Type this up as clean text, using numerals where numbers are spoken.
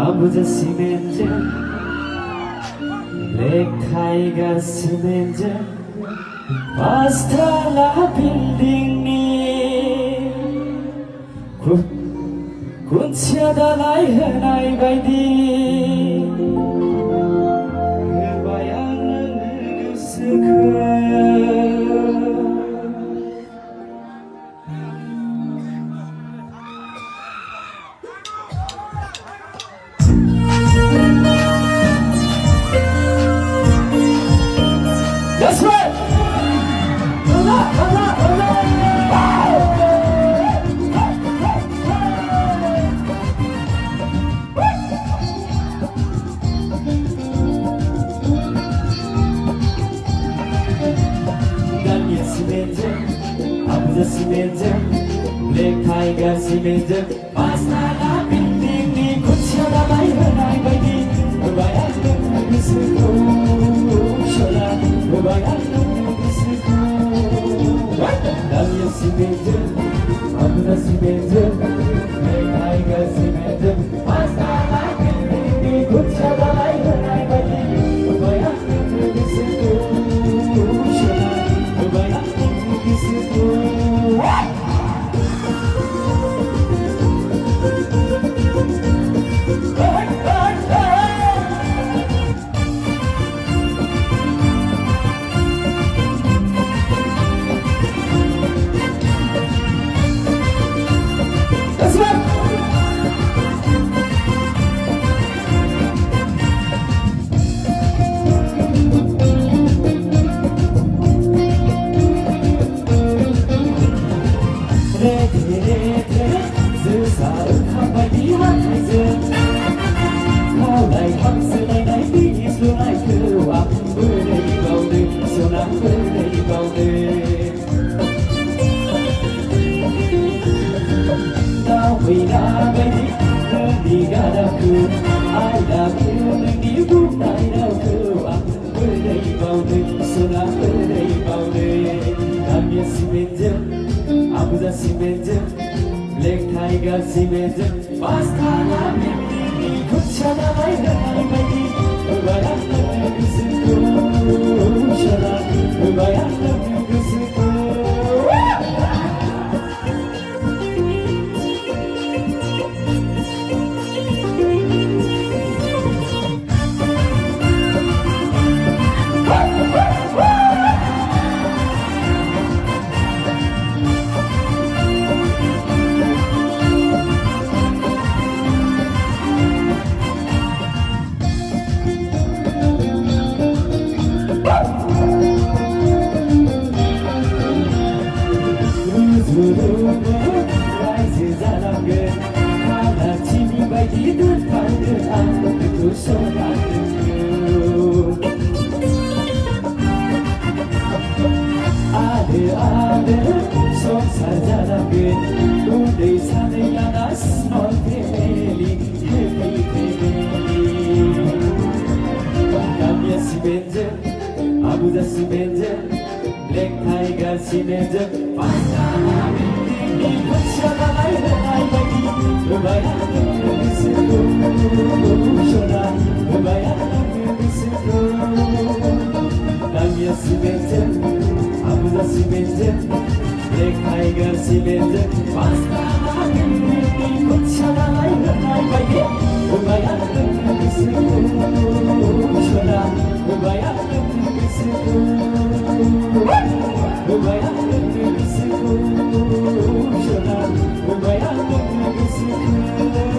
아부자 시멘트 블랙 타이거 시멘트 파스텔라 빌딩니 군치하다라이 해나이 바이디 그바야는 누스크 That's right! Hola, hola, hola! Daniel Simente, Abuja Simente, Black Tiger Simente, Pasta la building ni kuchada bai hanai bai ni, bayar bisku, shola, bayar bisku. Daniel Simente, Abuja Simente, Black Tiger Simente, Pasta la building ni kuchada bai hanai bai ni, bayar bisku, shola, bayar bisku. That's right. I love you, and you do not know. I'm very about it, so I'm very about it. I'm your cement, Abuja cement, Black Tiger cement, Pasta la building, kuchada bai hanai bai ni, bayar bisku, shola, bayar bisku. Rises out of good. Hala chini bai di dut pande am tu so that you. Ade so sajada good. Ude sane yana small family, happy family. Daniel Simente, Abuja Simente, Black Tiger Simente, Pasta la building, kuchada bai hanai bai ni, bayar bisku, shola, bayar bisku. Daniel Simente, Abuja Simente, Black Tiger Simente, Pasta la building, kuchada bai hanai bai ni, bayar bisku, shola, bayar bisku. Bayar bisku, shola, bayar bisku.